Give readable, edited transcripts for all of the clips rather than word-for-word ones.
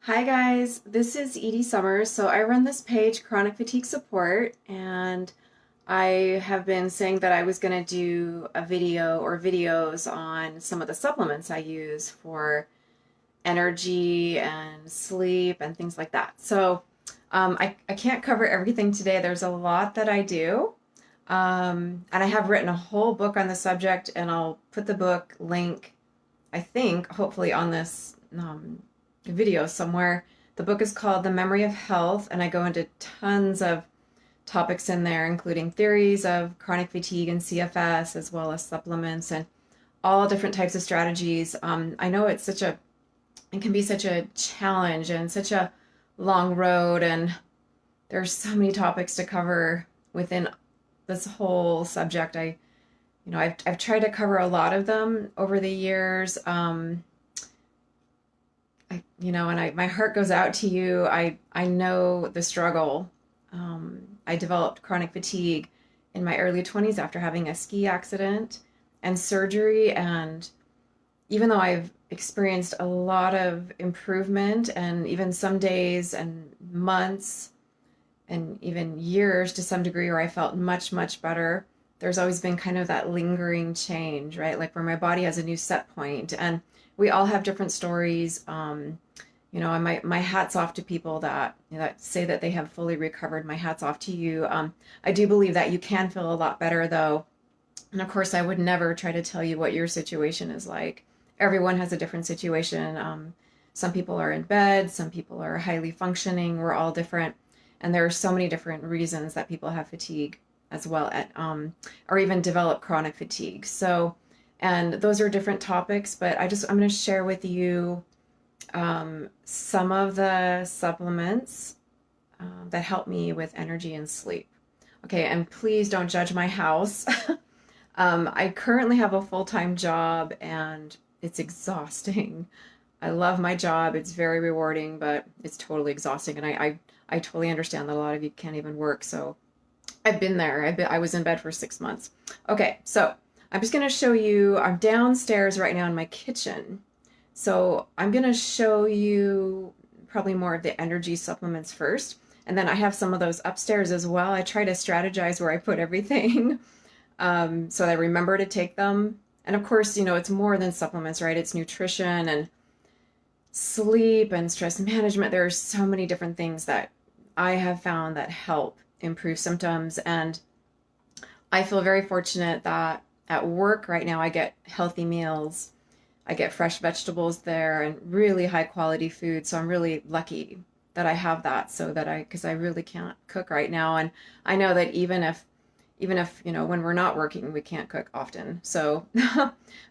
Hi guys, this is Edie Summers. So I run this page, Chronic Fatigue Support, and I have been saying that I was going to do a video or videos on some of the supplements I use for energy and sleep and things like that. So I can't cover everything today. There's a lot that I do. And I have written a whole book on the subject, and I'll put the book link, I think, hopefully on this video somewhere. The book is called The Memory of Health, and I go into tons of topics in there, including theories of chronic fatigue and CFS, as well as supplements and all different types of strategies. I know it can be such a challenge and such a long road, and there's so many topics to cover within this whole subject. I've tried to cover a lot of them over the years. My heart goes out to you. I know the struggle. I developed chronic fatigue in my early 20s after having a ski accident and surgery. And even though I've experienced a lot of improvement and even some days and months and even years to some degree where I felt much, much better, there's always been kind of that lingering change, right? Like where my body has a new set point. And we all have different stories. And my hat's off to people that say that they have fully recovered. My hat's off to you. I do believe that you can feel a lot better though. And of course, I would never try to tell you what your situation is like. Everyone has a different situation. Some people are in bed, some people are highly functioning. We're all different. And there are so many different reasons that people have fatigue as well, or even develop chronic fatigue. So, and those are different topics, but I'm going to share with you some of the supplements that help me with energy and sleep. Okay, and please don't judge my house. I currently have a full-time job and it's exhausting. I love my job. It's very rewarding, but it's totally exhausting. And I totally understand that a lot of you can't even work. So I've been there. I was in bed for 6 months. Okay, so I'm just going to show you, I'm downstairs right now in my kitchen. So I'm going to show you probably more of the energy supplements first. And then I have some of those upstairs as well. I try to strategize where I put everything so that I remember to take them. And of course, it's more than supplements, right? It's nutrition and sleep and stress management. There are so many different things that I have found that help improve symptoms. And I feel very fortunate that at work right now I get healthy meals. I get fresh vegetables there and really high quality food. So I'm really lucky that I have that because I really can't cook right now. And I know that even if, when we're not working, we can't cook often. So,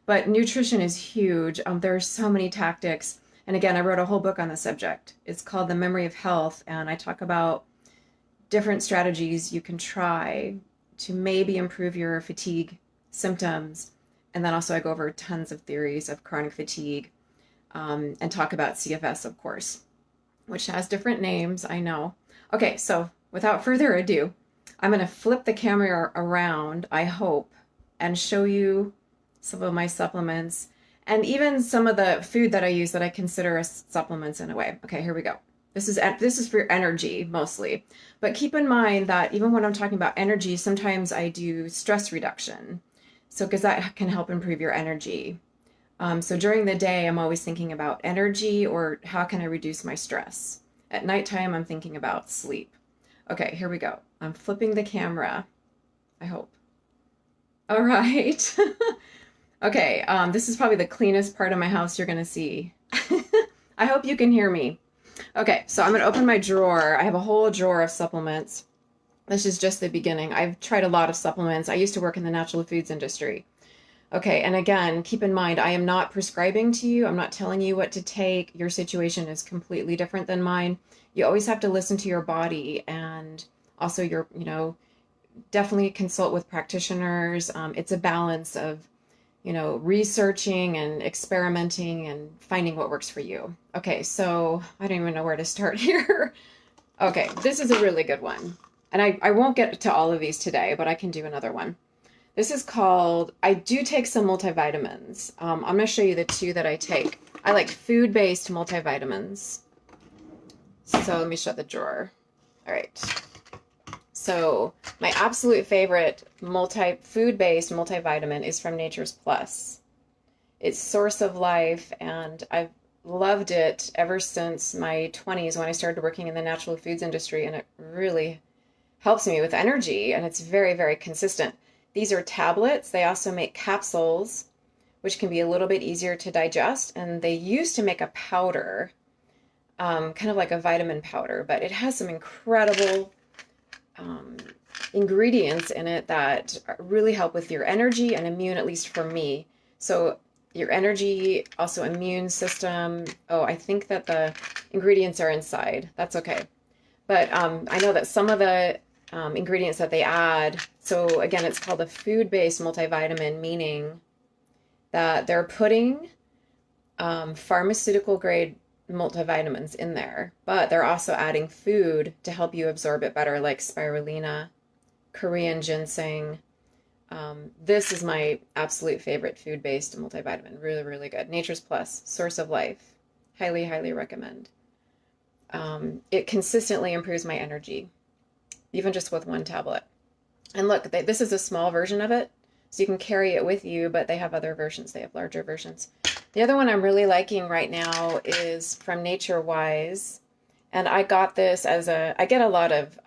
but nutrition is huge. There are so many tactics. And again, I wrote a whole book on the subject. It's called The Memory of Health. And I talk about different strategies you can try to maybe improve your fatigue symptoms. And then also I go over tons of theories of chronic fatigue and talk about CFS, of course, which has different names, I know. Okay, so without further ado, I'm going to flip the camera around, I hope, and show you some of my supplements and even some of the food that I use that I consider as supplements in a way. Okay, here we go. This is for energy mostly, but keep in mind that even when I'm talking about energy, sometimes I do stress reduction. So, because that can help improve your energy. So during the day, I'm always thinking about energy or how can I reduce my stress. At nighttime, I'm thinking about sleep. Okay, here we go. I'm flipping the camera, I hope. All right. Okay, this is probably the cleanest part of my house you're gonna see. I hope you can hear me. Okay, so I'm gonna open my drawer. I have a whole drawer of supplements. This is just the beginning. I've tried a lot of supplements. I used to work in the natural foods industry. Okay, and again, keep in mind, I am not prescribing to you. I'm not telling you what to take. Your situation is completely different than mine. You always have to listen to your body and also definitely consult with practitioners. It's a balance of, researching and experimenting and finding what works for you. Okay, so I don't even know where to start here. Okay, this is a really good one. And I won't get to all of these today, but I can do another one. This is called, I do take some multivitamins. I'm going to show you the two that I take. I like food-based multivitamins. So let me shut the drawer. All right. So my absolute favorite food-based multivitamin is from Nature's Plus. It's Source of Life, and I've loved it ever since my 20s when I started working in the natural foods industry, and it really helps me with energy, and it's very, very consistent. These are tablets. They also make capsules, which can be a little bit easier to digest, and they used to make a powder, kind of like a vitamin powder, but it has some incredible um, ingredients in it that really help with your energy and immune, at least for me. So your energy, also immune system. Oh, I think that the ingredients are inside. That's okay. But I know that some of the ingredients that they add, so again, it's called a food-based multivitamin, meaning that they're putting pharmaceutical grade multivitamins in there, but they're also adding food to help you absorb it better, like spirulina, Korean ginseng. This is my absolute favorite food-based multivitamin. Really, really good. Nature's Plus, Source of Life. Highly, highly recommend. It consistently improves my energy, even just with one tablet. And look, this is a small version of it, so you can carry it with you, but they have other versions. They have larger versions. The other one I'm really liking right now is from Nature Wise. And I got this I get a lot of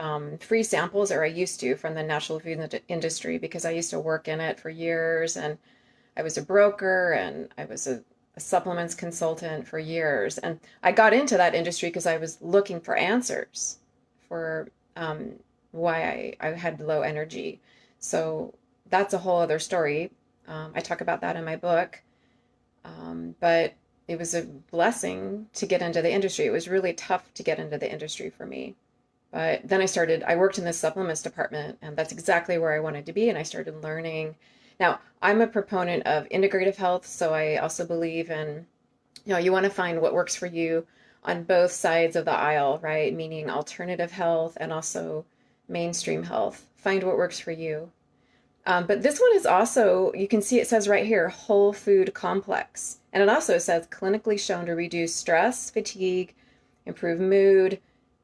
free samples, or I used to, from the natural food industry because I used to work in it for years, and I was a broker, and I was a supplements consultant for years. And I got into that industry because I was looking for answers for why I had low energy. So that's a whole other story. I talk about that in my book. But it was a blessing to get into the industry. It was really tough to get into the industry for me. But then I worked in the supplements department, and that's exactly where I wanted to be. And I started learning. Now, I'm a proponent of integrative health, so I also believe in, you want to find what works for you on both sides of the aisle, right? Meaning alternative health and also mainstream health. Find what works for you. But this one is also, you can see it says right here, whole food complex. And it also says clinically shown to reduce stress, fatigue, improve mood.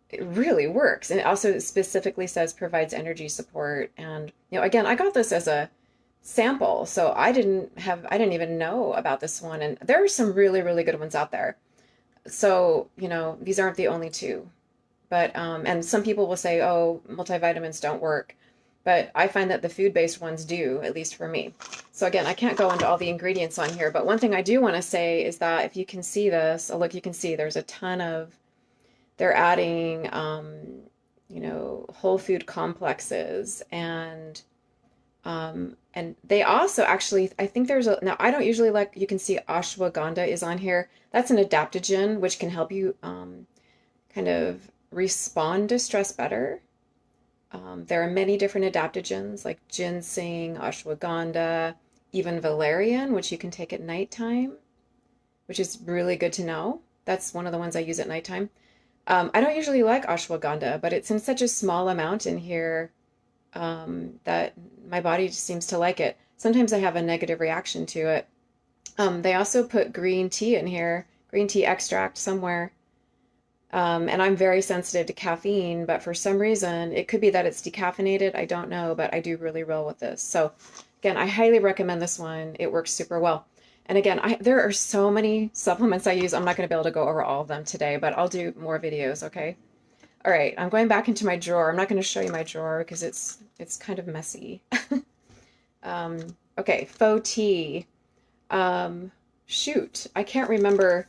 It really works. And it also specifically says provides energy support. And, again, I got this as a sample, so I didn't even know about this one. And there are some really, really good ones out there. So, these aren't the only two. But, and some people will say, oh, multivitamins don't work. But I find that the food-based ones do, at least for me. So again, I can't go into all the ingredients on here, but one thing I do want to say is that if you can see this, look, you can see there's a ton of, they're adding, whole food complexes, and they also actually, I think now I don't usually you can see ashwagandha is on here. That's an adaptogen, which can help you kind of respond to stress better. There are many different adaptogens like ginseng, ashwagandha, even valerian, which you can take at nighttime, which is really good to know. That's one of the ones I use at nighttime. I don't usually like ashwagandha, but it's in such a small amount in here that my body just seems to like it. Sometimes I have a negative reaction to it. They also put green tea in here, green tea extract somewhere. And I'm very sensitive to caffeine, but for some reason, it could be that it's decaffeinated. I don't know, but I do really well with this. So again, I highly recommend this one. It works super well. And again, there are so many supplements I use. I'm not going to be able to go over all of them today, but I'll do more videos, okay? All right, I'm going back into my drawer. I'm not going to show you my drawer because it's kind of messy. Okay, faux tea. Shoot, I can't remember.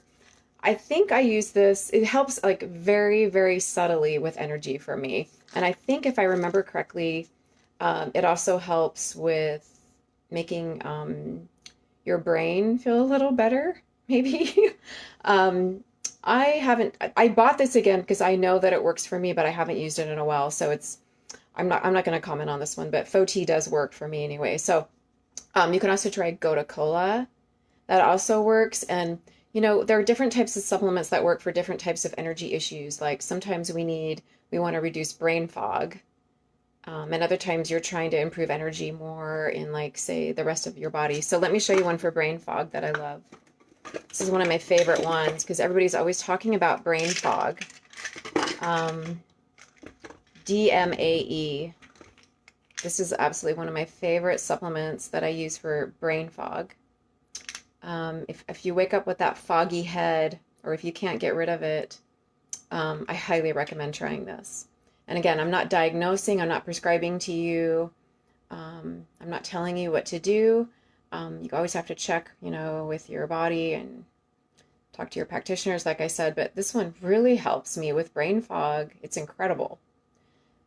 I think I use this. It helps like very, very subtly with energy for me. And I think if I remember correctly, it also helps with making your brain feel a little better, maybe. I bought this again because I know that it works for me, but I haven't used it in a while. So I'm not going to comment on this one, but faux tea does work for me anyway. So you can also try Gotu Kola. That also works. And there are different types of supplements that work for different types of energy issues. Like sometimes we want to reduce brain fog. And other times you're trying to improve energy more in like, say, the rest of your body. So let me show you one for brain fog that I love. This is one of my favorite ones because everybody's always talking about brain fog. Um, DMAE. This is absolutely one of my favorite supplements that I use for brain fog. If you wake up with that foggy head, or if you can't get rid of it, I highly recommend trying this. And again, I'm not diagnosing, I'm not prescribing to you, I'm not telling you what to do. You always have to check, with your body and talk to your practitioners, like I said. But this one really helps me with brain fog. It's incredible.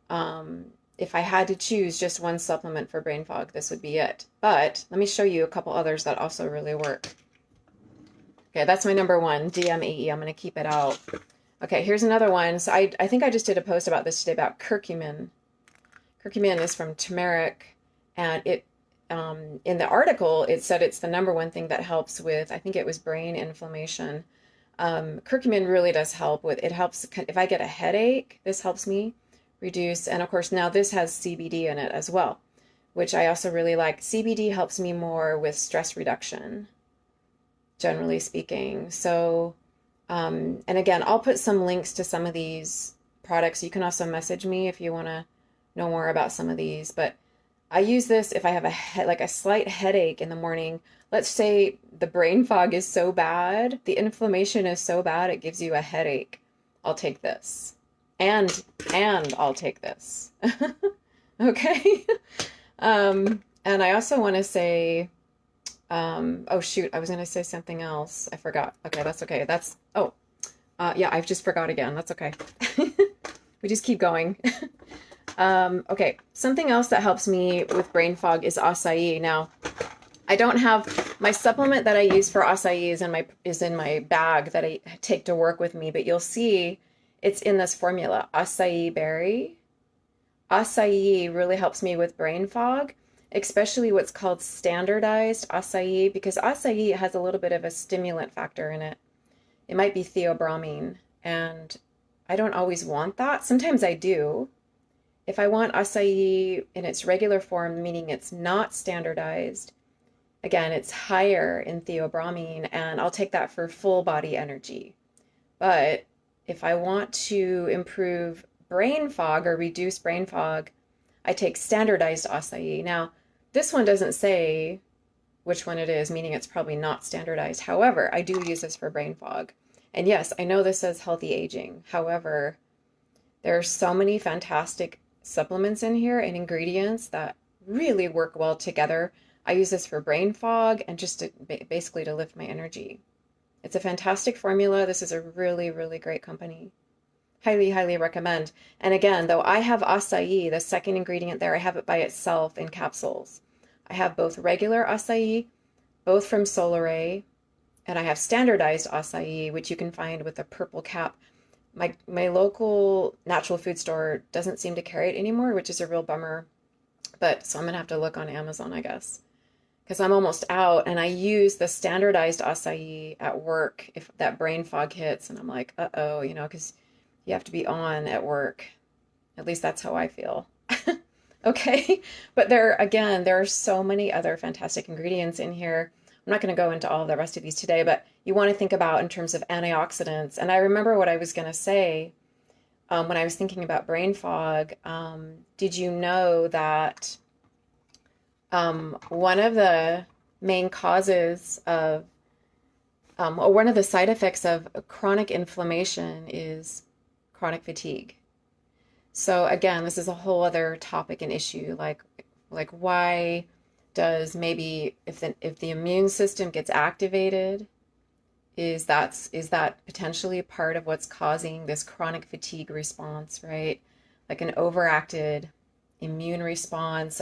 Um, if I had to choose just one supplement for brain fog, this would be it. But let me show you a couple others that also really work. Okay, that's my number one, DMAE. I'm going to keep it out. Okay, here's another one. So I think I just did a post about this today about curcumin. Curcumin is from turmeric, and in the article it said it's the number one thing that helps with, I think it was brain inflammation. Curcumin really does help with, it helps if I get a headache, this helps me reduce. And of course now this has CBD in it as well, which I also really like. CBD helps me more with stress reduction, generally speaking. So, and again, I'll put some links to some of these products. You can also message me if you want to know more about some of these. But I use this if I have like a slight headache in the morning. Let's say the brain fog is so bad, the inflammation is so bad, it gives you a headache. I'll take this. And I'll take this. Okay. And I also want to say, oh shoot, I was going to say something else. I forgot. Okay, that's okay. Yeah, I've just forgot again. That's okay. We just keep going. Okay, something else that helps me with brain fog is acai. Now, I don't have my supplement that I use for acai is in my bag that I take to work with me, but you'll see it's in this formula, acai berry. Acai really helps me with brain fog, especially what's called standardized acai, because acai has a little bit of a stimulant factor in it. It might be theobromine, and I don't always want that. Sometimes I do. If I want acai in its regular form, meaning it's not standardized, again, it's higher in theobromine, and I'll take that for full body energy. But if I want to improve brain fog or reduce brain fog, I take standardized acai. Now, this one doesn't say which one it is, meaning it's probably not standardized. However, I do use this for brain fog. And yes, I know this says healthy aging. However, there are so many fantastic supplements in here and ingredients that really work well together. I use this for brain fog and just basically to lift my energy. It's a fantastic formula. This is a really, really great company. Highly, highly recommend. And again, though I have acai, the second ingredient there, I have it by itself in capsules. I have both regular acai, both from Solaray, and I have standardized acai, which you can find with a purple cap. My local natural food store doesn't seem to carry it anymore, which is a real bummer. But so I'm gonna have to look on Amazon, I guess, because I'm almost out. And I use the standardized acai at work if that brain fog hits, and I'm like, uh-oh, because you have to be on at work. At least that's how I feel. Okay, but there are so many other fantastic ingredients in here. I'm not going to go into all the rest of these today, but you want to think about in terms of antioxidants. And I remember what I was going to say when I was thinking about brain fog. Did you know that one of the main causes of, or one of the side effects of chronic inflammation is chronic fatigue? So again, this is a whole other topic and issue, like why does maybe if the immune system gets activated, is that potentially part of what's causing this chronic fatigue response, right? Like an overacted immune response.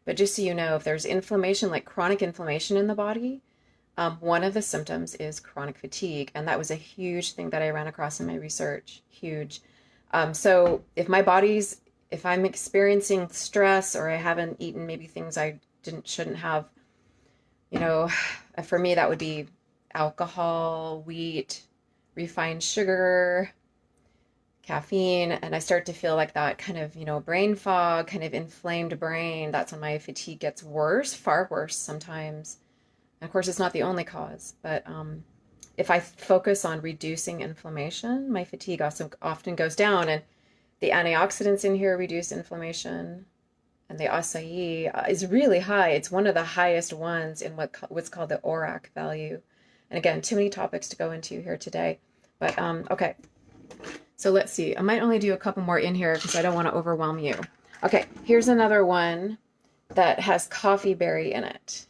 But just so you know, if there's inflammation, like chronic inflammation in the body, one of the symptoms is chronic fatigue, and that was a huge thing that I ran across in my research. Huge. So if I'm experiencing stress or I haven't eaten maybe things I shouldn't have, for me that would be alcohol, wheat, refined sugar, caffeine, and I start to feel like that kind of, brain fog, kind of inflamed brain. That's when my fatigue gets worse, far worse sometimes. And of course, it's not the only cause, but if I focus on reducing inflammation, my fatigue also often goes down. And the antioxidants in here reduce inflammation. And the acai is really high. It's one of the highest ones in what's called the ORAC value. And again, too many topics to go into here today. But okay, so let's see. I might only do a couple more in here because I don't want to overwhelm you. Okay, here's another one that has coffee berry in it.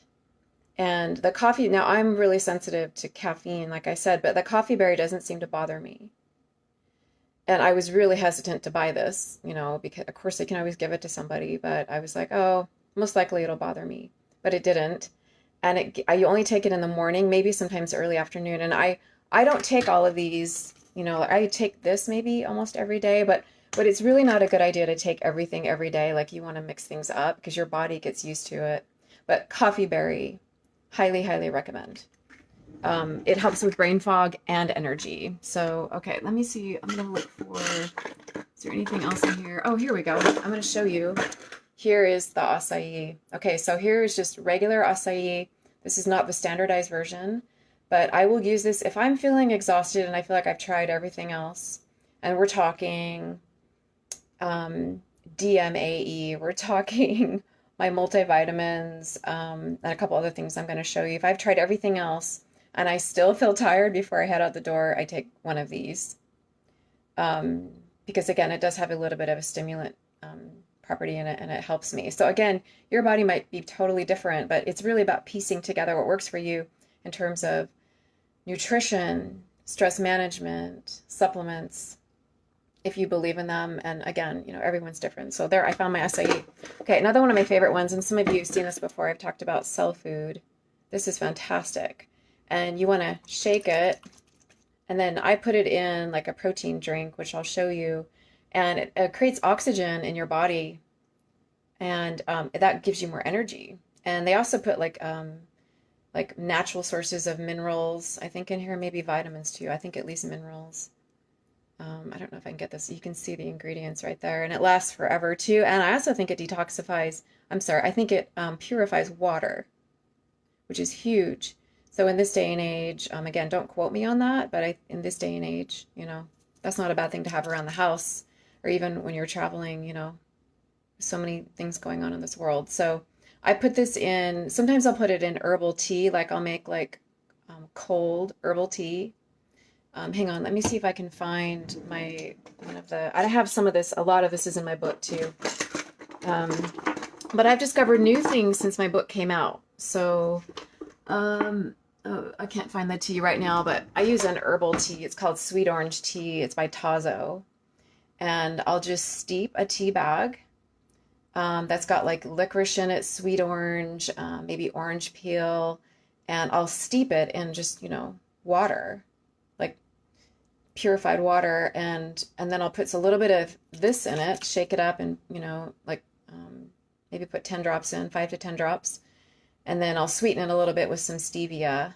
And the coffee, now I'm really sensitive to caffeine, like I said, but the coffee berry doesn't seem to bother me. And I was really hesitant to buy this, because of course I can always give it to somebody, but I was like, oh, most likely it'll bother me. But it didn't. And you only take it in the morning, maybe sometimes early afternoon. And I don't take all of these, I take this maybe almost every day, but it's really not a good idea to take everything every day. Like you want to mix things up because your body gets used to it. But coffee berry, highly, highly recommend. It helps with brain fog and energy. So, okay, let me see. I'm going to look for, is there anything else in here? Oh, here we go. I'm going to show you. Here is the acai. Okay, so here is just regular acai. This is not the standardized version, but I will use this if I'm feeling exhausted and I feel like I've tried everything else. And we're talking DMAE, we're talking my multivitamins, and a couple other things I'm going to show you. If I've tried everything else and I still feel tired before I head out the door, I take one of these. Because again, it does have a little bit of a stimulant property in it, and it helps me. So again, your body might be totally different, but it's really about piecing together what works for you in terms of nutrition, stress management, supplements, if you believe in them. And again, everyone's different. So there, I found my acai. Okay, another one of my favorite ones, and some of you have seen this before. I've talked about cell food. This is fantastic. And you want to shake it, and then I put it in like a protein drink, which I'll show you. And it creates oxygen in your body, and that gives you more energy. And they also put like natural sources of minerals, I think in here, maybe vitamins too. I think at least minerals. I don't know if I can get this. You can see the ingredients right there, and it lasts forever too. And I also think it detoxifies. I think it purifies water, which is huge. So in this day and age, again, don't quote me on that, but in this day and age, that's not a bad thing to have around the house, or even when you're traveling, so many things going on in this world. So I put this in, sometimes I'll put it in herbal tea, like I'll make cold herbal tea. Hang on, let me see if I can find I have some of this, a lot of this is in my book too. But I've discovered new things since my book came out. So, I can't find the tea right now, but I use an herbal tea. It's called sweet orange tea. It's by Tazo. And I'll just steep a tea bag that's got like licorice in it, sweet orange, maybe orange peel, and I'll steep it in just, water, like purified water, and then I'll put a little bit of this in it, shake it up, and maybe put 10 drops in, 5 to 10 drops, and then I'll sweeten it a little bit with some stevia.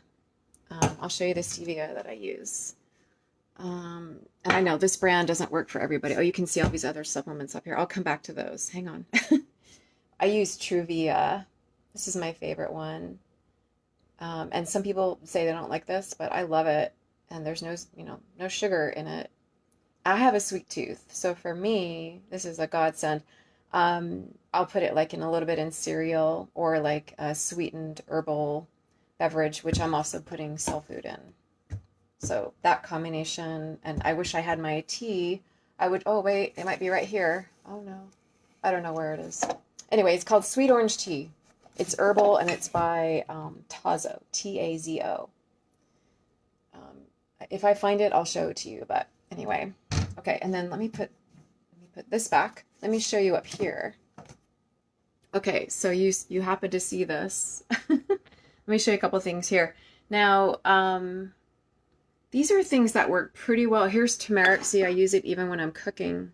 I'll show you the stevia that I use. And I know this brand doesn't work for everybody. Oh, you can see all these other supplements up here. I'll come back to those. Hang on. I use Truvia. This is my favorite one. And some people say they don't like this, but I love it. And there's no sugar in it. I have a sweet tooth, so for me, this is a godsend. I'll put it like in a little bit in cereal, or like a sweetened herbal beverage, which I'm also putting cell food in. So that combination, and I wish I had my tea. Oh wait, it might be right here. Oh no, I don't know where it is. Anyway, it's called sweet orange tea. It's herbal, and it's by Tazo, Tazo. If I find it, I'll show it to you. But anyway, okay. And then let me put this back. Let me show you up here. Okay, so you happen to see this. Let me show you a couple things here. Now, these are things that work pretty well. Here's turmeric. See, I use it even when I'm cooking.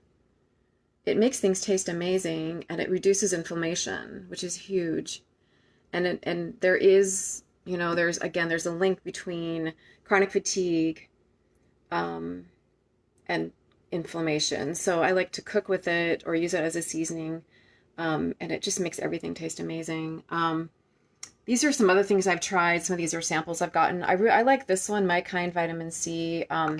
It makes things taste amazing, and it reduces inflammation, which is huge. And there is, there's a link between chronic fatigue and inflammation. So I like to cook with it or use it as a seasoning, and it just makes everything taste amazing. These are some other things I've tried. Some of these are samples I've gotten. I like this one, My Kind Vitamin C. I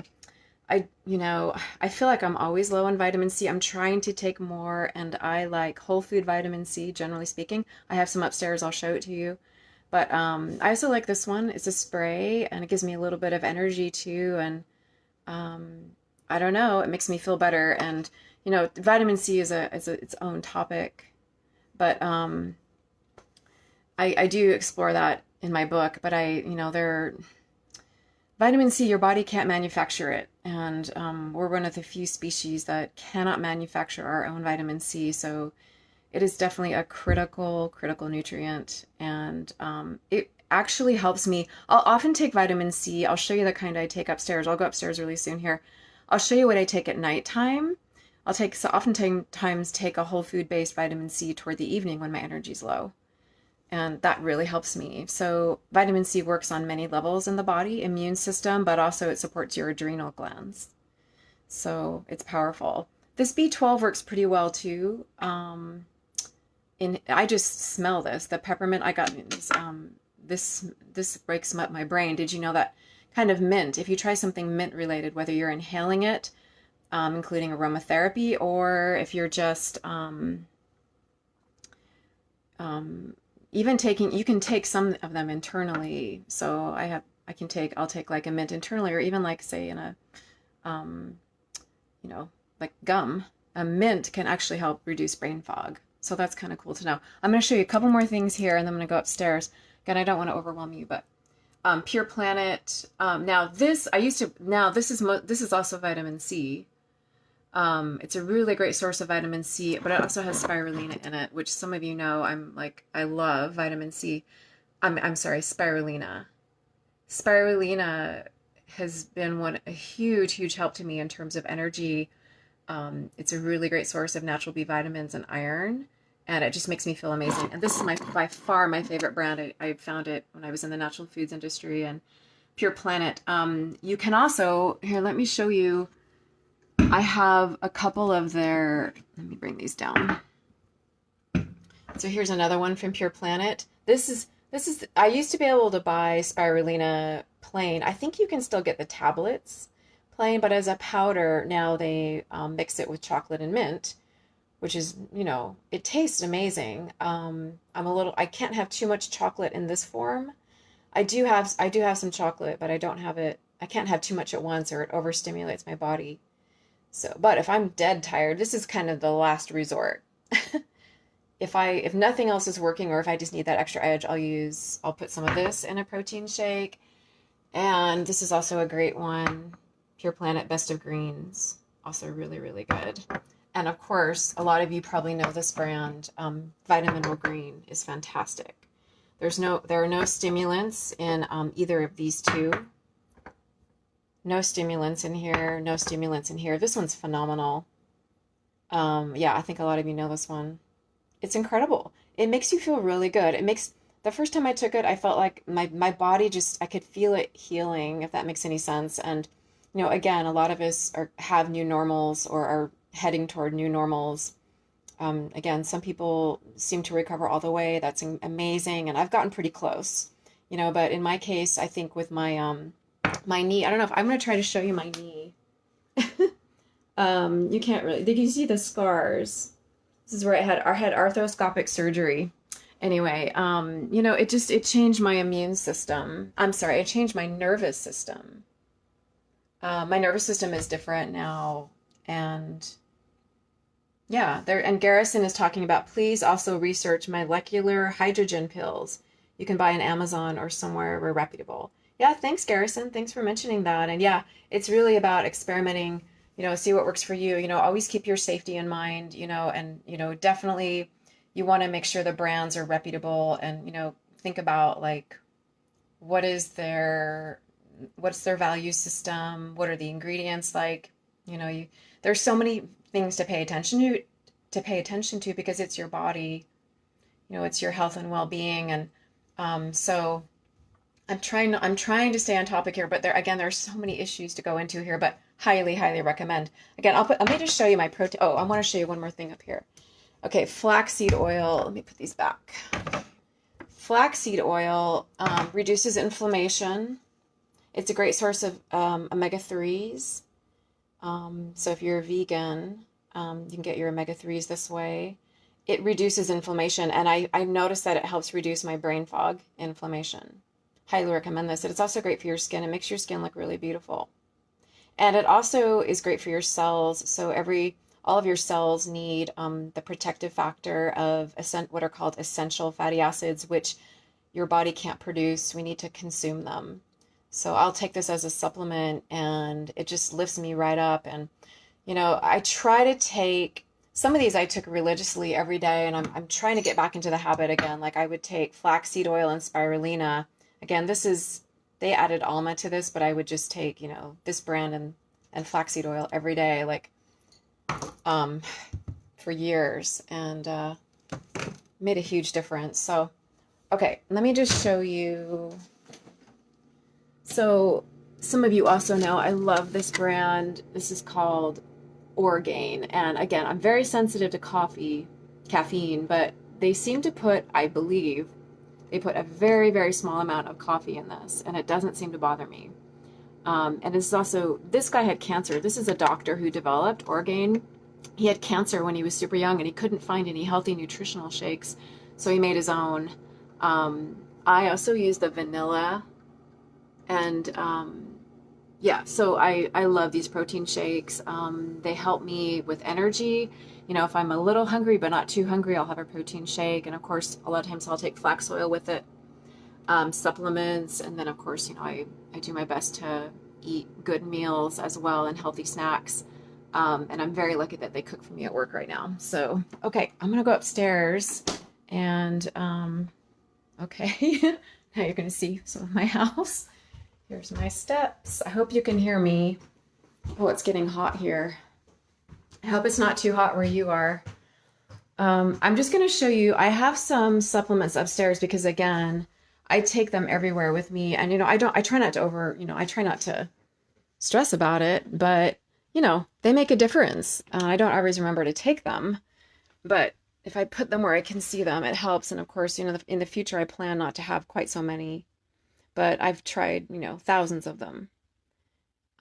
feel like I'm always low on vitamin C. I'm trying to take more, and I like whole food vitamin C, generally speaking. I have some upstairs. I'll show it to you. But I also like this one. It's a spray, and it gives me a little bit of energy too. And um, I don't know, it makes me feel better. And vitamin C is its own topic, but I do explore that in my book. But vitamin C, your body can't manufacture it, and we're one of the few species that cannot manufacture our own vitamin C. So it is definitely a critical nutrient, and it actually helps me. I'll often take vitamin C. I'll show you the kind I take upstairs. I'll go upstairs really soon here. I'll show you what I take at nighttime. Oftentimes take a whole food based vitamin C toward the evening when my energy's low. And that really helps me. So vitamin C works on many levels in the body, immune system, but also it supports your adrenal glands. So it's powerful. This B12 works pretty well too. I just smell this. The peppermint I got this breaks up my brain. Did you know that kind of mint? If you try something mint related, whether you're inhaling it, including aromatherapy, or if you're just even taking, you can take some of them internally. So I'll take like a mint internally, or even like say in a, like gum. A mint can actually help reduce brain fog. So that's kind of cool to know. I'm going to show you a couple more things here, and then I'm going to go upstairs. Again, I don't want to overwhelm you, but Pure Planet. This is also vitamin C. It's a really great source of vitamin C, but it also has spirulina in it, which some of you know I love vitamin C. I'm sorry, spirulina. Spirulina has been a huge help to me in terms of energy. It's a really great source of natural B vitamins and iron, and it just makes me feel amazing. And this is by far my favorite brand. I found it when I was in the natural foods industry. And Pure Planet. You can also, here, let me show you. I have a couple of let me bring these down. So here's another one from Pure Planet. I used to be able to buy spirulina plain. I think you can still get the tablets plain, but as a powder, now they mix it with chocolate and mint, which is, it tastes amazing. I can't have too much chocolate in this form. I do have some chocolate, but I can't have too much at once, or it overstimulates my body. So, but if I'm dead tired, this is kind of the last resort. If nothing else is working, or if I just need that extra edge, I'll put some of this in a protein shake. And this is also a great one. Pure Planet Best of Greens. Also really good. And of course, a lot of you probably know this brand. Vitamin Green is fantastic. There are no stimulants in either of these two. No stimulants in here, no stimulants in here. This one's phenomenal. Yeah, I think a lot of you know this one. It's incredible. It makes you feel really good. The first time I took it, I felt like my body I could feel it healing, if that makes any sense. And, again, a lot of us have new normals, or are heading toward new normals. Again, some people seem to recover all the way. That's amazing. And I've gotten pretty close, but in my case, I think with my knee, I don't know if I'm going to try to show you my knee. You can't really, you can see the scars. This is where I had arthroscopic surgery. Anyway, it changed my immune system. I'm sorry, it changed my nervous system. My nervous system is different now. And yeah, and Garrison is talking about, please also research molecular hydrogen pills. You can buy on Amazon or somewhere where reputable. Yeah, thanks, Garrison. Thanks for mentioning that. And yeah, it's really about experimenting, see what works for you. Always keep your safety in mind, and, definitely you want to make sure the brands are reputable, and, think about like, what's their value system? What are the ingredients like? There's so many things to pay attention to because it's your body, it's your health and well-being. And so I'm trying to stay on topic here, but there's so many issues to go into here, but highly recommend. Again, let me just show you my protein. Oh, I want to show you one more thing up here. Okay, flaxseed oil. Let me put these back. Flaxseed oil reduces inflammation. It's a great source of omega-3s. So if you're a vegan, you can get your omega-3s this way. It reduces inflammation, and I noticed that it helps reduce my brain fog inflammation. Highly recommend this. And it's also great for your skin. It makes your skin look really beautiful. And it also is great for your cells. So all of your cells need the protective factor of what are called essential fatty acids, which your body can't produce. We need to consume them. So I'll take this as a supplement, and it just lifts me right up. And I try to take some of these. I took religiously every day, and I'm trying to get back into the habit again. Like I would take flaxseed oil and spirulina. Again, they added alma to this, but I would just take, this brand and flaxseed oil every day, like, for years, and made a huge difference. So, okay, let me just show you. So some of you also know I love this brand. This is called Orgain. And again, I'm very sensitive to caffeine, but they seem to put, I believe, they put a very, very small amount of coffee in this, and it doesn't seem to bother me. And this guy had cancer. This is a doctor who developed Orgain. He had cancer when he was super young, and he couldn't find any healthy nutritional shakes, so he made his own. I also use the vanilla, and yeah, so I love these protein shakes. They help me with energy. If I'm a little hungry but not too hungry, I'll have a protein shake. And of course, a lot of times I'll take flax oil with it, supplements. And then of course, I do my best to eat good meals as well and healthy snacks. And I'm very lucky that they cook for me at work right now. So, okay, I'm going to go upstairs and, okay, now you're going to see some of my house. Here's my steps. I hope you can hear me. Oh, it's getting hot here. I hope it's not too hot where you are. I'm just going to show you, I have some supplements upstairs because again, I take them everywhere with me. And, I try not to stress about it, but they make a difference. I don't always remember to take them, but if I put them where I can see them, it helps. And of course, in the future, I plan not to have quite so many, but I've tried, thousands of them.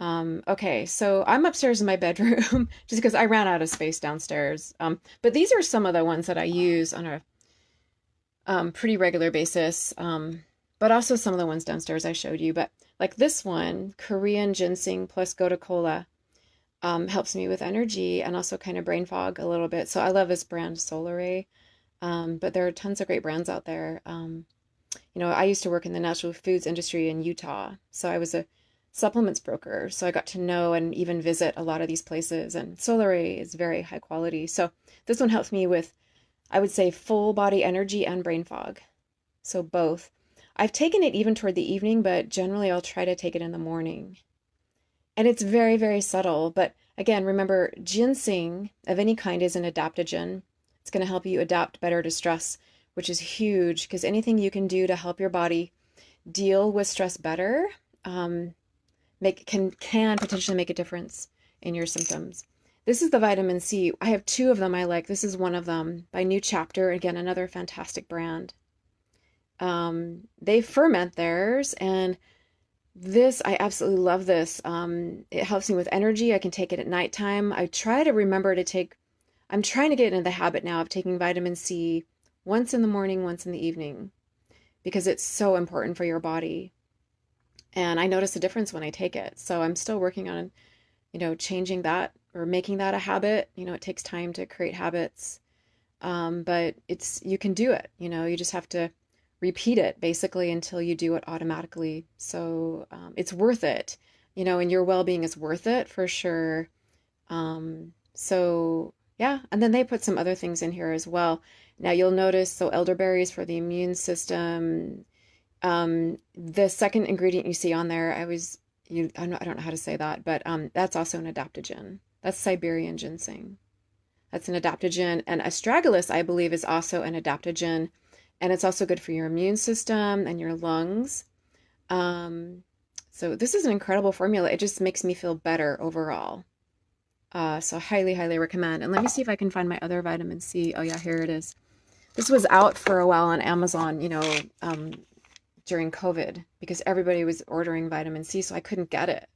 Okay, so I'm upstairs in my bedroom just because I ran out of space downstairs. But these are some of the ones that I use on a pretty regular basis. But also some of the ones downstairs I showed you. But like this one, Korean ginseng plus gotu kola, helps me with energy and also kind of brain fog a little bit. So I love this brand, Solaray. But there are tons of great brands out there. I used to work in the natural foods industry in Utah, so I was a supplements broker. So I got to know and even visit a lot of these places, and Solaray is very high quality. So this one helps me with, I would say, full body energy and brain fog. So both. I've taken it even toward the evening, but generally I'll try to take it in the morning. And it's very, very subtle. But again, remember, ginseng of any kind is an adaptogen. It's going to help you adapt better to stress, which is huge because anything you can do to help your body deal with stress better can potentially make a difference in your symptoms. This is the vitamin C. I have two of them I like. This is one of them by New Chapter. Again, another fantastic brand. They ferment theirs, and I absolutely love this. It helps me with energy. I can take it at nighttime. I try to remember I'm trying to get into the habit now of taking vitamin C once in the morning, once in the evening, because it's so important for your body. And I notice a difference when I take it. So I'm still working on, changing that or making that a habit. It takes time to create habits. But you can do it. You just have to repeat it basically until you do it automatically. So it's worth it, and your well-being is worth it for sure. So yeah. And then they put some other things in here as well. Now you'll notice, so elderberries for the immune system. The second ingredient you see on there, I don't know how to say that, but that's also an adaptogen. That's Siberian ginseng. That's an adaptogen. And astragalus, I believe, is also an adaptogen. And it's also good for your immune system and your lungs. So this is an incredible formula. It just makes me feel better overall. So highly, highly recommend. And let me see if I can find my other vitamin C. Oh yeah, here it is. This was out for a while on Amazon, during COVID because everybody was ordering vitamin C, so I couldn't get it.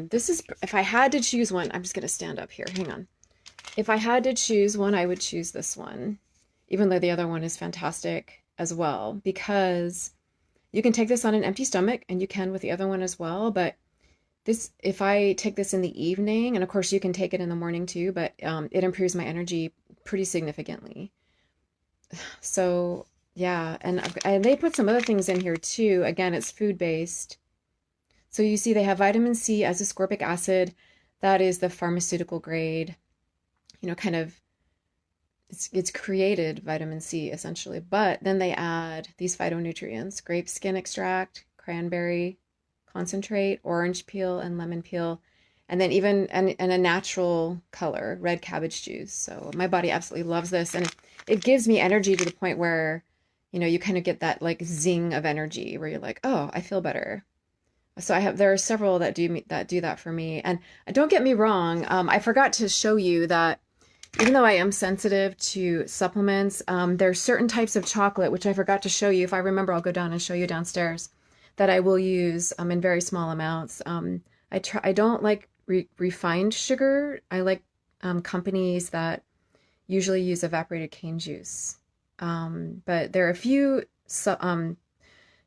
This is, if I had to choose one, I'm just going to stand up here. Hang on. If I had to choose one, I would choose this one, even though the other one is fantastic as well, because you can take this on an empty stomach and you can with the other one as well. But this, if I take this in the evening, and of course you can take it in the morning too, but it improves my energy pretty significantly. So yeah, and they put some other things in here too. Again, it's food based. So you see they have vitamin C as ascorbic acid. That is the pharmaceutical grade, kind of it's created vitamin C essentially. But then they add these phytonutrients, grape skin extract, cranberry concentrate, orange peel, and lemon peel, and then even and a natural color, red cabbage juice. So my body absolutely loves this, and it gives me energy to the point where, you kind of get that like zing of energy where you're like, oh, I feel better. So there are several that do that for me. And don't get me wrong, I forgot to show you that even though I am sensitive to supplements, there's certain types of chocolate, which I forgot to show you. If I remember, I'll go down and show you downstairs, that I will use in very small amounts. I don't like refined sugar. I like companies that usually use evaporated cane juice. But there are a few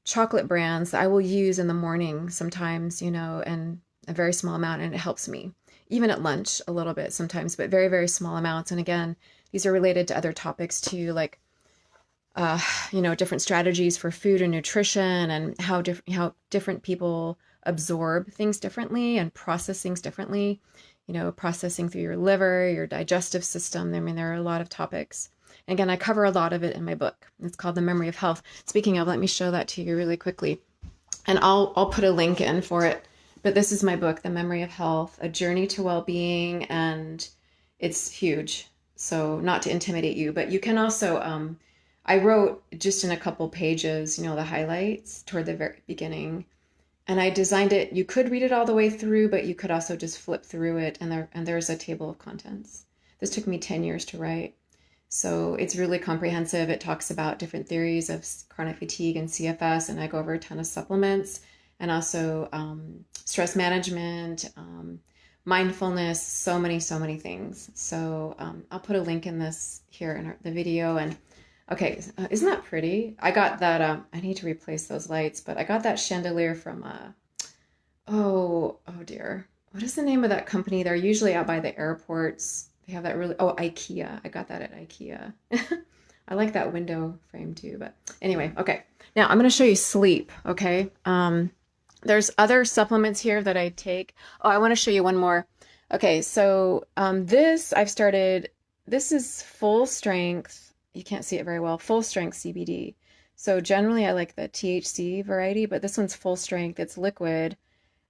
chocolate brands that I will use in the morning sometimes, and a very small amount, and it helps me. Even at lunch a little bit sometimes, but very, very small amounts. And again, these are related to other topics too, like different strategies for food and nutrition, and how different people absorb things differently and process things differently. Processing through your liver, your digestive system. I mean, there are a lot of topics. And again, I cover a lot of it in my book. It's called The Memory of Health. Speaking of, let me show that to you really quickly. And I'll put a link in for it. But this is my book, The Memory of Health, A Journey to Well-Being, and it's huge. So not to intimidate you, but you can also, I wrote just in a couple pages, the highlights toward the very beginning. And I designed it, you could read it all the way through, but you could also just flip through it, and there's a table of contents. This took me 10 years to write. So it's really comprehensive. It talks about different theories of chronic fatigue and CFS, and I go over a ton of supplements, and also stress management, mindfulness, so many things. So I'll put a link in this here in the video. And okay, isn't that pretty? I got that, I need to replace those lights, but I got that chandelier from, oh dear. What is the name of that company? They're usually out by the airports. They have that really, IKEA. I got that at IKEA. I like that window frame too, but anyway, okay. Now I'm going to show you sleep, okay? There's other supplements here that I take. Oh, I want to show you one more. Okay, so this is full strength. You can't see it very well. Full strength CBD. So generally I like the THC variety, but this one's full strength. It's liquid.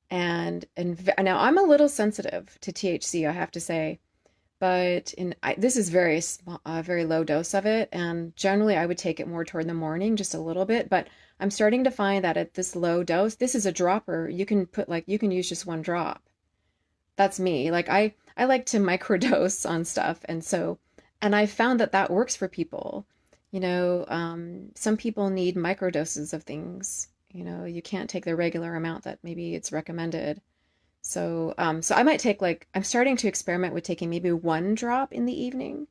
And now I'm a little sensitive to THC, I have to say. But this is very small, very low dose of it, and generally I would take it more toward the morning, just a little bit. But I'm starting to find that at this low dose, this is a dropper. You can use just one drop. That's me. Like I like to microdose on stuff, and I found that works for people. Some people need microdoses of things. You can't take the regular amount that maybe it's recommended. So I might take I'm starting to experiment with taking maybe one drop in the evening,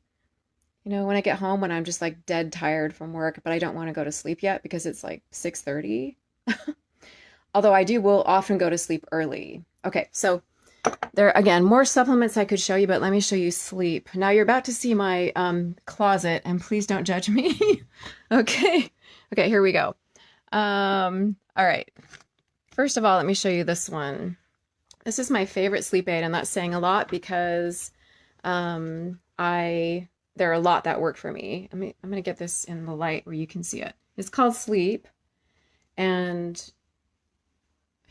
when I get home, when I'm just like dead tired from work, but I don't want to go to sleep yet because it's like 6:30. Although will often go to sleep early. Okay, so there, again, more supplements I could show you, but let me show you sleep. Now you're about to see my closet, and please don't judge me. Okay, here we go. All right. First of all, let me show you this one. This is my favorite sleep aid, and that's saying a lot because there are a lot that work for me. I'm going to get this in the light where you can see it. It's called Sleep, and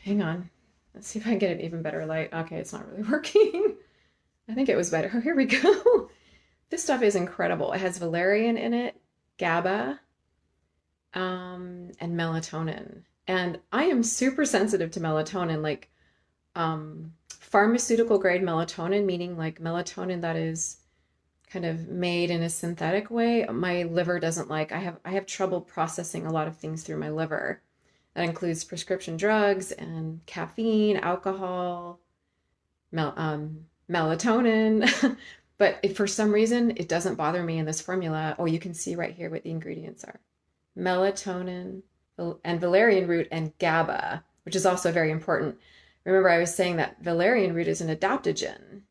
hang on. Let's see if I can get an even better light. Okay, it's not really working. I think it was better. Oh, here we go. This stuff is incredible. It has valerian in it, GABA, and melatonin. And I am super sensitive to melatonin, like pharmaceutical grade melatonin, meaning like melatonin that is kind of made in a synthetic way, my liver doesn't like. I have trouble processing a lot of things through my liver. That includes prescription drugs and caffeine, alcohol, melatonin. But if for some reason it doesn't bother me in this formula, oh, you can see right here what the ingredients are: melatonin and valerian root and GABA, which is also very important. Remember, I was saying that valerian root is an adaptogen.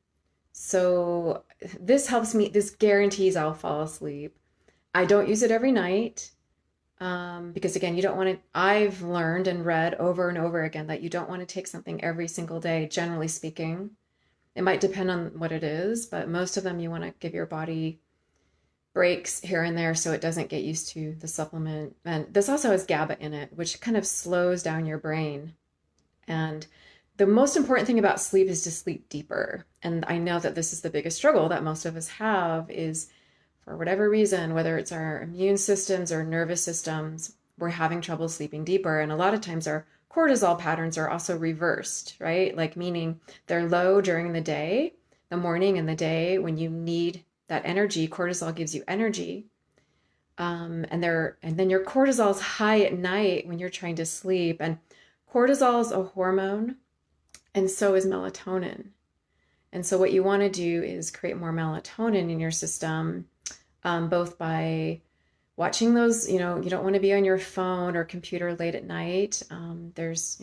So this helps me, this guarantees I'll fall asleep. I don't use it every night because, again, you don't want to, I've learned and read over and over again that you don't want to take something every single day, generally speaking. It might depend on what it is, but most of them you want to give your body breaks here and there so it doesn't get used to the supplement. And this also has GABA in it, which kind of slows down your brain. And the most important thing about sleep is to sleep deeper. And I know that this is the biggest struggle that most of us have is, for whatever reason, whether it's our immune systems or nervous systems, we're having trouble sleeping deeper. And a lot of times our cortisol patterns are also reversed, right? Like meaning they're low during the day, the morning and the day when you need that energy. Cortisol gives you energy. And then your cortisol is high at night when you're trying to sleep. And cortisol is a hormone, and so is melatonin. And so what you want to do is create more melatonin in your system, both by watching those, you don't want to be on your phone or computer late at night. There's,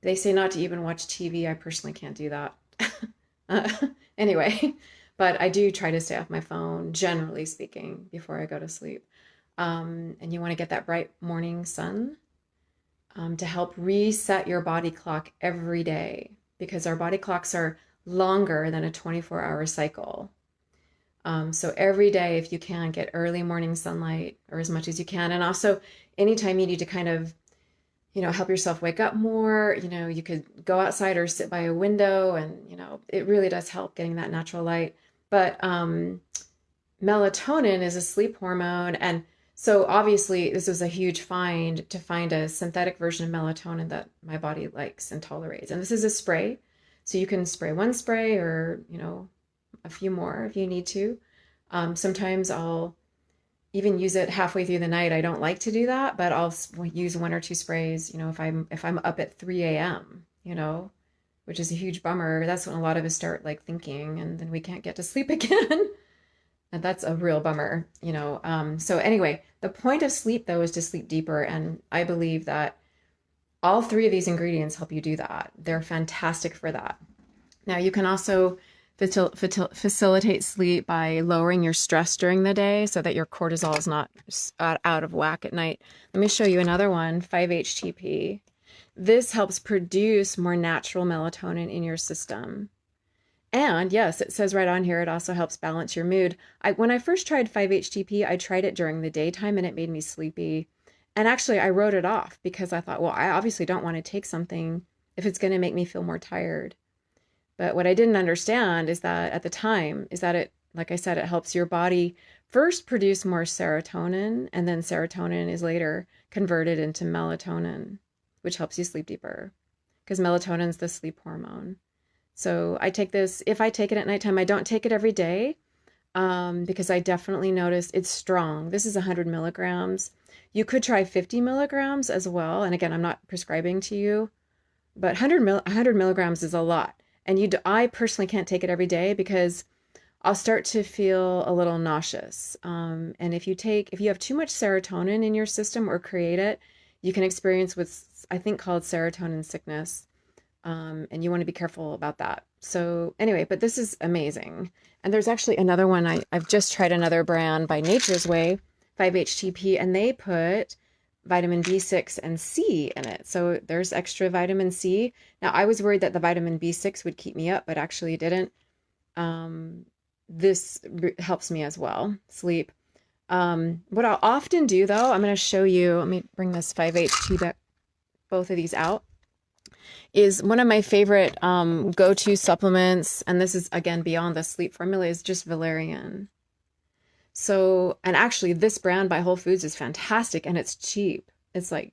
they say not to even watch TV. I personally can't do that. Anyway, but I do try to stay off my phone, generally speaking, before I go to sleep. And you want to get that bright morning sun to help reset your body clock every day, because our body clocks are longer than a 24-hour cycle. So every day, if you can, get early morning sunlight or as much as you can. And also anytime you need to kind of, help yourself wake up more, you could go outside or sit by a window and, it really does help getting that natural light. But melatonin is a sleep hormone. And so obviously this was a huge find to find a synthetic version of melatonin that my body likes and tolerates. And this is a spray. So you can spray one spray or, a few more if you need to. Sometimes I'll even use it halfway through the night. I don't like to do that, but I'll use one or two sprays, if I'm up at 3 a.m., which is a huge bummer. That's when a lot of us start like thinking, and then we can't get to sleep again. And that's a real bummer, So anyway, the point of sleep though is to sleep deeper. And I believe that all three of these ingredients help you do that. They're fantastic for that. Now you can also facilitate sleep by lowering your stress during the day so that your cortisol is not out of whack at night. Let me show you another one, 5-HTP. This helps produce more natural melatonin in your system. And yes, it says right on here, it also helps balance your mood. When I first tried 5-HTP, I tried it during the daytime and it made me sleepy. And actually, I wrote it off because I thought, well, I obviously don't want to take something if it's going to make me feel more tired. But what I didn't understand is that at the time, is that it, like I said, it helps your body first produce more serotonin, and then serotonin is later converted into melatonin, which helps you sleep deeper because melatonin is the sleep hormone. So I take this, if I take it at nighttime, I don't take it every day because I definitely notice it's strong. This is 100 milligrams. You could try 50 milligrams as well. And again, I'm not prescribing to you, but 100 milligrams is a lot. And I personally can't take it every day because I'll start to feel a little nauseous. And if you have too much serotonin in your system or create it, you can experience what's, I think, called serotonin sickness. And you want to be careful about that. So anyway, but this is amazing. And there's actually another one. I've just tried another brand by Nature's Way, 5-HTP, and they put vitamin B6 and C in it. So there's extra vitamin C. Now, I was worried that the vitamin B6 would keep me up, but actually it didn't. This helps me as well, sleep. What I'll often do, though, I'm going to show you, let me bring this 5-HT, both of these out, is one of my favorite go-to supplements, and this is, again, beyond the sleep formula, is just valerian. So, and actually this brand by Whole Foods is fantastic and it's cheap. It's like,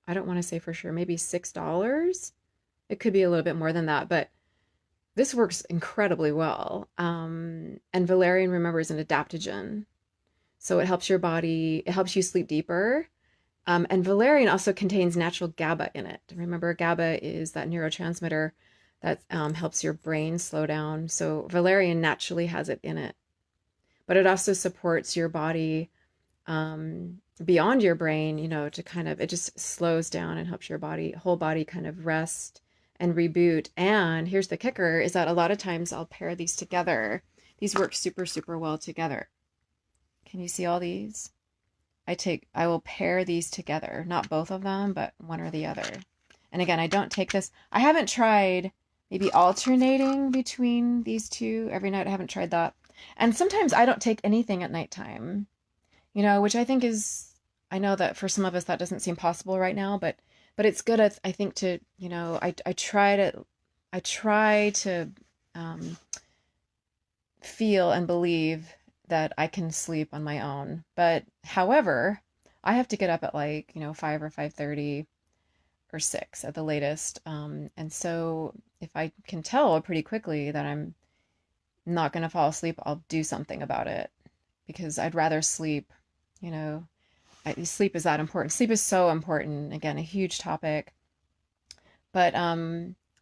I don't want to say for sure, maybe $6. It could be a little bit more than that, but this works incredibly well. And valerian, remember, is an adaptogen. So it helps your body, it helps you sleep deeper. And valerian also contains natural GABA in it. Remember, GABA is that neurotransmitter that helps your brain slow down. So valerian naturally has it in it. But it also supports your body beyond your brain, to kind of, it just slows down and helps your whole body kind of rest and reboot. And here's the kicker is that a lot of times I'll pair these together. These work super, super well together. Can you see all these? I will pair these together, not both of them, but one or the other. And again, I don't take this. I haven't tried maybe alternating between these two every night. I haven't tried that. And sometimes I don't take anything at nighttime, which I think is, I know that for some of us that doesn't seem possible right now, but it's good, I think, to, I try to feel and believe that I can sleep on my own. But however, I have to get up at 5 or 5:30 or 6 at the latest. And so if I can tell pretty quickly that I'm not going to fall asleep, I'll do something about it because I'd rather sleep, sleep is that important. Sleep is so important. Again, a huge topic. But,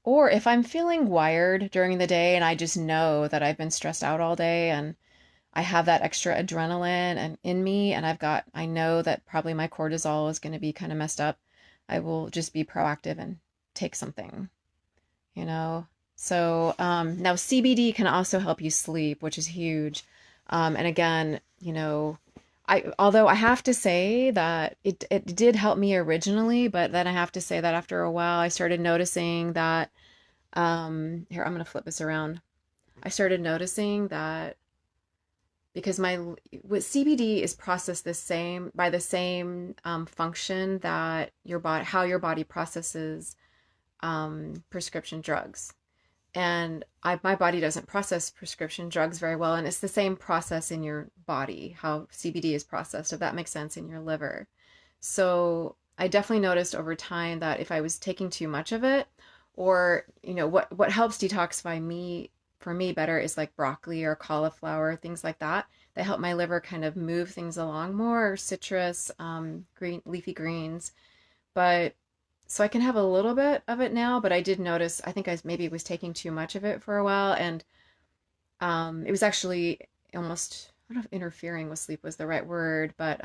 or if I'm feeling wired during the day and I just know that I've been stressed out all day and I have that extra adrenaline and in me, and I know that probably my cortisol is going to be kind of messed up. I will just be proactive and take something, you know? So, now CBD can also help you sleep, which is huge. And again, although I have to say that it did help me originally, but then I have to say that after a while, I started noticing that, here, I'm going to flip this around. I started noticing that because with CBD is processed by the same function that how your body processes prescription drugs. And my body doesn't process prescription drugs very well, and it's the same process in your body, how CBD is processed, if that makes sense, in your liver. So I definitely noticed over time that if I was taking too much of it, or what helps detoxify me for me better is like broccoli or cauliflower, things like that. They help my liver kind of move things along more, or citrus, green leafy greens. But so I can have a little bit of it now, but I did notice, I think I maybe was taking too much of it for a while, and it was actually almost, I don't know if interfering with sleep was the right word, but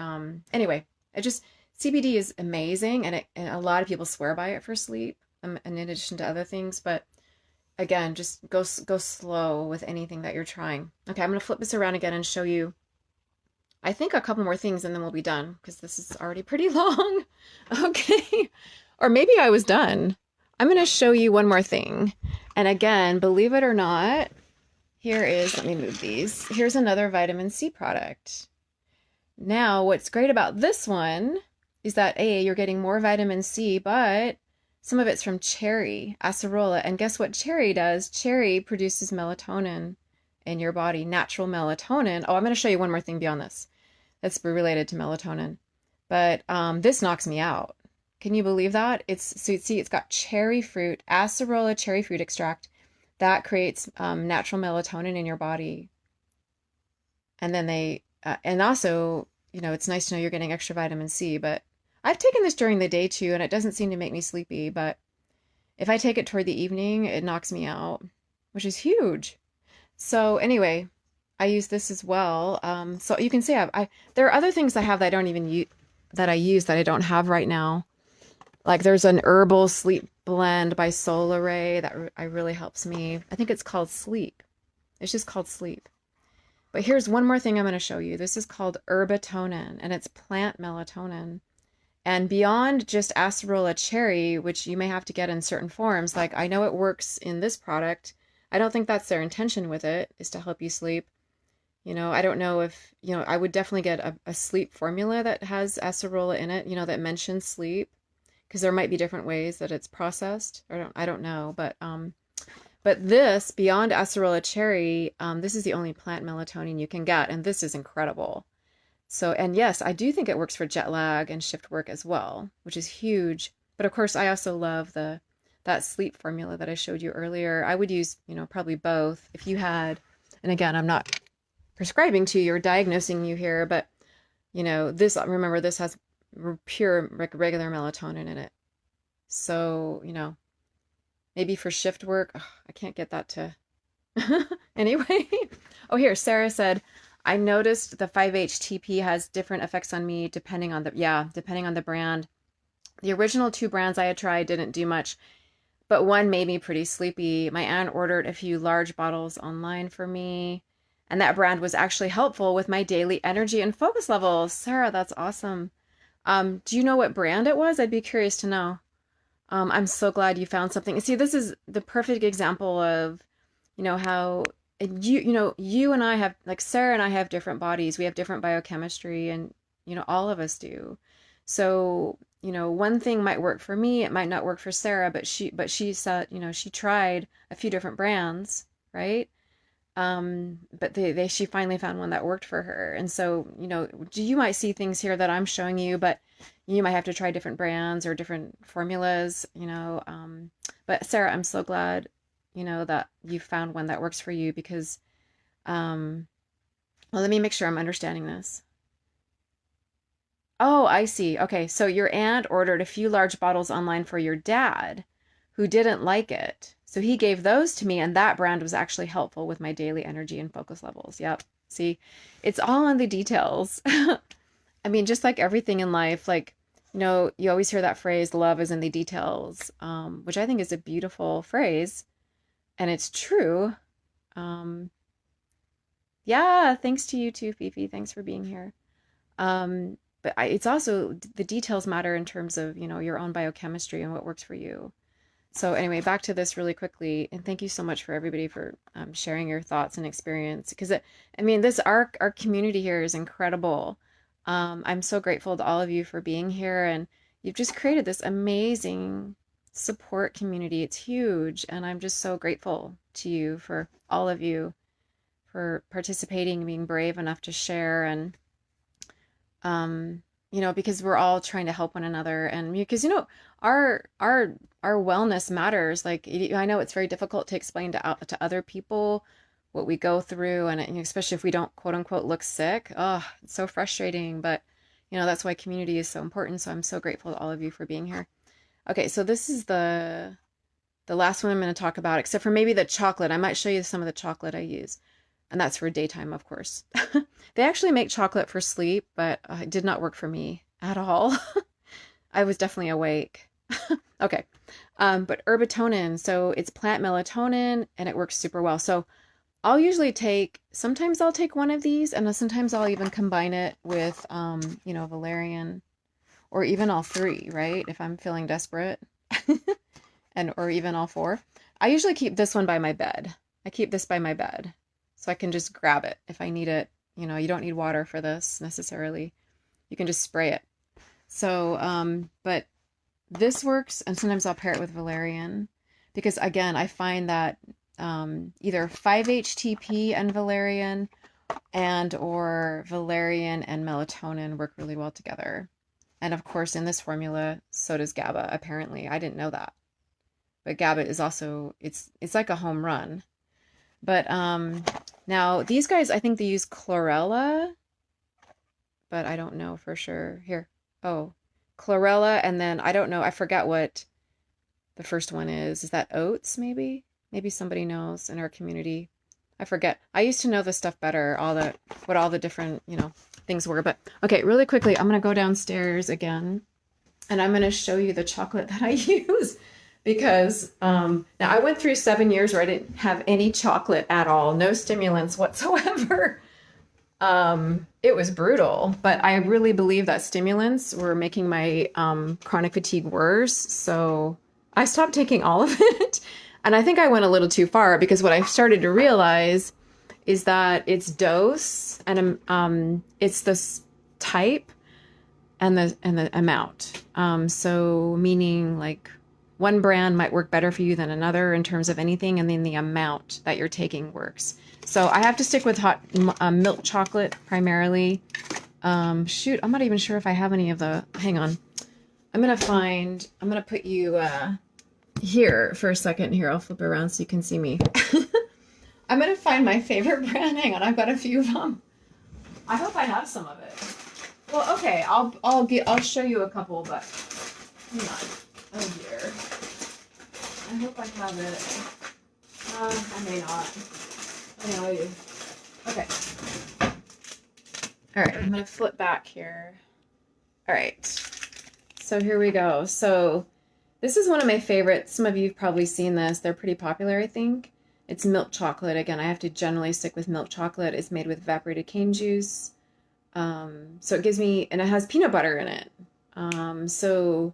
anyway, CBD is amazing, and a lot of people swear by it for sleep, and in addition to other things, but again, just go slow with anything that you're trying. Okay, I'm going to flip this around again and show you, I think, a couple more things, and then we'll be done because this is already pretty long. Okay. Or maybe I was done. I'm going to show you one more thing. And again, believe it or not, let me move these. Here's another vitamin C product. Now, what's great about this one is that you're getting more vitamin C, but some of it's from cherry, acerola. And guess what cherry does? Cherry produces melatonin in your body, natural melatonin. Oh, I'm going to show you one more thing beyond this that's related to melatonin. But this knocks me out. Can you believe that? It's got cherry fruit, acerola cherry fruit extract that creates natural melatonin in your body. And then and also, it's nice to know you're getting extra vitamin C, but I've taken this during the day too, and it doesn't seem to make me sleepy, but if I take it toward the evening, it knocks me out, which is huge. So anyway, I use this as well. So you can see there are other things I have that I don't even use, that I use that I don't have right now. Like there's an herbal sleep blend by Solar Ray that really helps me. I think it's called Sleep. It's just called Sleep. But here's one more thing I'm going to show you. This is called herbatonin, and it's plant melatonin. And beyond just acerola cherry, which you may have to get in certain forms, like I know it works in this product. I don't think that's their intention with it, is to help you sleep. I don't know if, I would definitely get a sleep formula that has acerola in it, that mentions sleep, because there might be different ways that it's processed. I don't know, but this beyond acerola cherry, this is the only plant melatonin you can get, and this is incredible. So, and yes, I do think it works for jet lag and shift work as well, which is huge. But of course, I also love the that sleep formula that I showed you earlier. I would use, probably both if you had, and again, I'm not prescribing to you or diagnosing you here, but remember this has pure regular melatonin in it. So, maybe for shift work, I can't get that to anyway. Oh, here, Sarah said, I noticed the 5-HTP has different effects on me depending on the brand. The original 2 brands I had tried didn't do much, but one made me pretty sleepy. My aunt ordered a few large bottles online for me, and that brand was actually helpful with my daily energy and focus levels. Sarah, that's awesome. Do you know what brand it was? I'd be curious to know. I'm so glad you found something. See, this is the perfect example of, how you and I have, like Sarah and I have different bodies. We have different biochemistry and, all of us do. So, one thing might work for me, it might not work for Sarah, but she said, she tried a few different brands, right? But she finally found one that worked for her. And so, you might see things here that I'm showing you, but you might have to try different brands or different formulas, but Sarah, I'm so glad, that you found one that works for you because, well, let me make sure I'm understanding this. Oh, I see. Okay. So your aunt ordered a few large bottles online for your dad who didn't like it. So he gave those to me, and that brand was actually helpful with my daily energy and focus levels. Yep. See, it's all in the details. I mean, just like everything in life, like, you always hear that phrase, love is in the details, which I think is a beautiful phrase. And it's true. Um, yeah, thanks to you too, Fifi. Thanks for being here. But it's also the details matter in terms of, your own biochemistry and what works for you. So anyway, back to this really quickly, and thank you so much for everybody for sharing your thoughts and experience. Because this our community here is incredible. I'm so grateful to all of you for being here, and you've just created this amazing support community. It's huge, and I'm just so grateful to you for all of you for participating, being brave enough to share, and because we're all trying to help one another, and because our wellness matters. Like, I know it's very difficult to explain to other people what we go through, and especially if we don't quote unquote look sick. Oh, it's so frustrating, but that's why community is so important. So I'm so grateful to all of you for being here. Okay, so this is the last one I'm going to talk about, except for maybe the chocolate. I might show you some of the chocolate I use. And that's for daytime, of course. They actually make chocolate for sleep, but it did not work for me at all. I was definitely awake. Okay. But herbatonin, so it's plant melatonin, and it works super well. So I'll usually sometimes I'll take one of these, and sometimes I'll even combine it with, valerian, or even all 3, right? If I'm feeling desperate, or even all 4. I usually keep this one by my bed. I keep this by my bed, so I can just grab it if I need it. You don't need water for this necessarily. You can just spray it. So, but this works, and sometimes I'll pair it with valerian because, again, I find that either 5-HTP and valerian or valerian and melatonin work really well together. And of course, in this formula, so does GABA, apparently. I didn't know that. But GABA is also, it's like a home run. But now these guys, I think they use chlorella, but I don't know for sure. Here. Oh, chlorella, and then I don't know. I forgot what the first one is. Is that oats, maybe? Maybe somebody knows in our community. I forget. I used to know this stuff better, what all the different, things were. But okay, really quickly, I'm going to go downstairs again, and I'm going to show you the chocolate that I use. Because now I went through 7 years where I didn't have any chocolate at all, no stimulants whatsoever. It was brutal, but I really believe that stimulants were making my chronic fatigue worse. So I stopped taking all of it. And I think I went a little too far because what I started to realize is that it's dose and it's the type and the amount. So meaning like one brand might work better for you than another in terms of anything, and then the amount that you're taking works. So I have to stick with hot milk chocolate primarily. Shoot, I'm not even sure if I have any of the, hang on. I'm going to put you, here for a second. Here, I'll flip around so you can see me. I'm gonna find my favorite brand. Hang on, I've got a few of them. I hope I have some of it. Well, okay, I'll show you a couple, but hang on. Oh dear. I hope I have it. I may not. Anyway, okay. All right, I'm gonna flip back here. All right, so here we go. So this is one of my favorites. Some of you have probably seen this. They're pretty popular, I think. It's milk chocolate. Again, I have to generally stick with milk chocolate. It's made with evaporated cane juice. So it gives me, and it has peanut butter in it. So,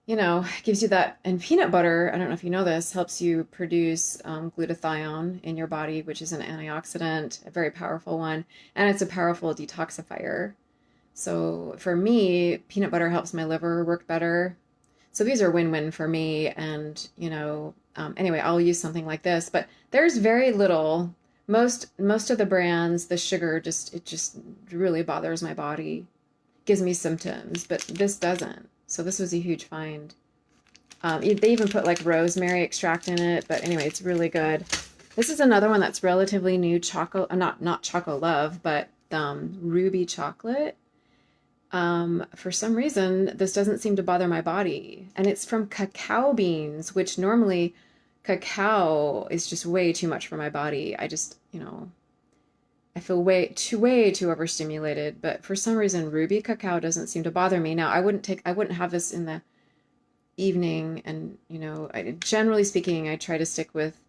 you know, it gives you that, and peanut butter, I don't know if you know this, helps you produce glutathione in your body, which is an antioxidant, a very powerful one, and it's a powerful detoxifier. So for me, peanut butter helps my liver work better. So these are win-win for me. And, you know, anyway, I'll use something like this, but there's very little, most of the brands, the sugar it just really bothers my body, gives me symptoms, but this doesn't. So this was a huge find. They even put like rosemary extract in it, but anyway, it's really good. This is another one that's relatively new, not Choco Love, but Ruby Chocolate. For some reason, this doesn't seem to bother my body. And it's from cacao beans, which normally cacao is just way too much for my body. I just, you know, I feel way too overstimulated. But for some reason, ruby cacao doesn't seem to bother me. Now, I wouldn't have this in the evening. And, you know, generally speaking, I try to stick with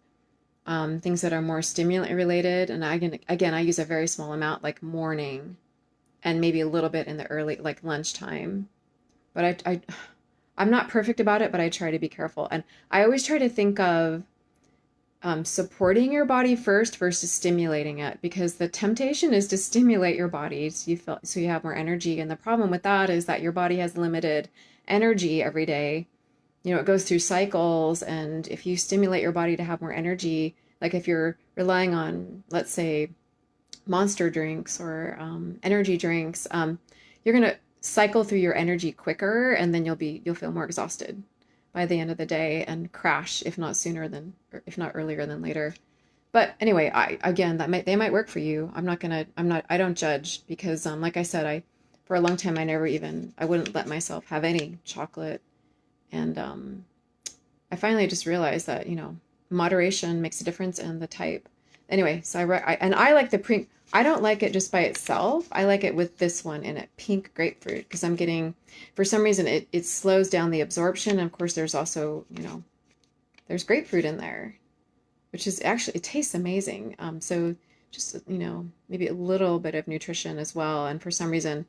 things that are more stimulant related. And again, I use a very small amount, like morning, and maybe a little bit in the early, like lunchtime. But I'm not perfect about it, but I try to be careful. And I always try to think of supporting your body first versus stimulating it, because the temptation is to stimulate your body so you have more energy. And the problem with that is that your body has limited energy every day. You know, it goes through cycles, and if you stimulate your body to have more energy, like if you're relying on, let's say, monster drinks or energy drinks, you're going to cycle through your energy quicker, and then you'll feel more exhausted by the end of the day and crash, if not earlier than later. But anyway, they might work for you. I don't judge, because like I said, for a long time I wouldn't let myself have any chocolate. And I finally just realized that, you know, moderation makes a difference in the type. Anyway, so I like the pink. I don't like it just by itself. I like it with this one in it, pink grapefruit, because I'm getting, for some reason, it slows down the absorption. And of course, there's also, you know, there's grapefruit in there, which is actually, it tastes amazing. So just, you know, maybe a little bit of nutrition as well. And for some reason,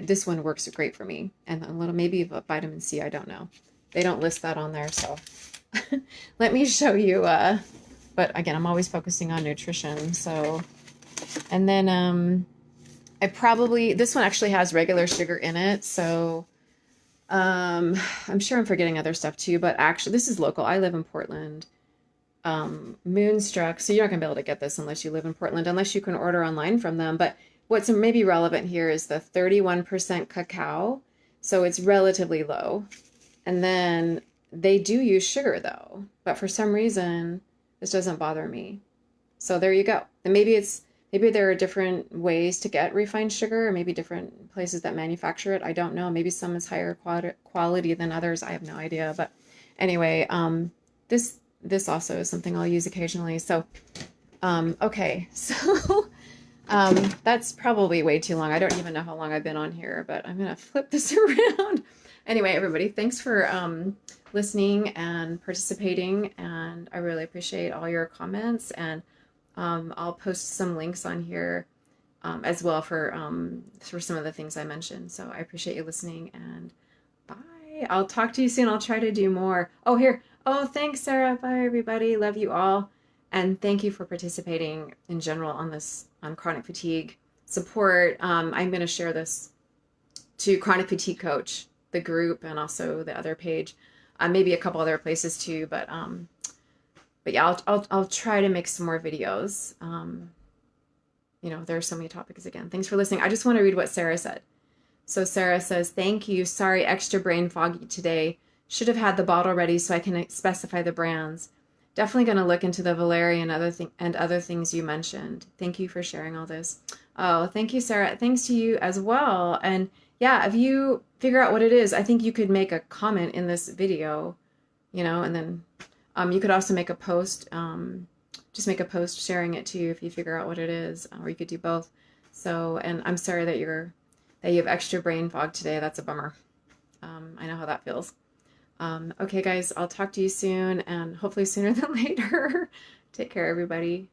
this one works great for me. And a little, maybe vitamin C, I don't know. They don't list that on there, so let me show you. But again, I'm always focusing on nutrition. So, and then this one actually has regular sugar in it. So I'm sure I'm forgetting other stuff too, but actually this is local. I live in Portland. Moonstruck. So you're not gonna be able to get this unless you live in Portland, unless you can order online from them. But what's maybe relevant here is the 31% cacao. So it's relatively low. And then they do use sugar though, but for some reason, this doesn't bother me. So there you go. And maybe there are different ways to get refined sugar, or maybe different places that manufacture it. I don't know. Maybe some is higher quality than others. I have no idea. But anyway, this also is something I'll use occasionally. So, okay. So, that's probably way too long. I don't even know how long I've been on here, but I'm going to flip this around. Anyway, everybody, thanks for listening and participating, and I really appreciate all your comments. And I'll post some links on here as well for some of the things I mentioned. So I appreciate you listening, and bye. I'll talk to you soon. I'll try to do more. Oh, here. Oh, thanks, Sarah. Bye, everybody. Love you all. And thank you for participating in general on chronic fatigue support. I'm going to share this to Chronic Fatigue Coach, the group, and also the other page, maybe a couple other places too. But yeah, I'll try to make some more videos. You know, there are so many topics again. Thanks for listening. I just want to read what Sarah said. So Sarah says, "Thank you. Sorry, extra brain foggy today. Should have had the bottle ready so I can specify the brands. Definitely going to look into the valerian and other things you mentioned. Thank you for sharing all this. Oh, thank you, Sarah. Thanks to you as well. And yeah, if you figure out what it is, I think you could make a comment in this video, and then you could also make a post, just make a post sharing it to you if you figure out what it is, or you could do both. So, and I'm sorry that you have extra brain fog today. That's a bummer. I know how that feels. Okay, guys, I'll talk to you soon, and hopefully sooner than later. Take care, everybody.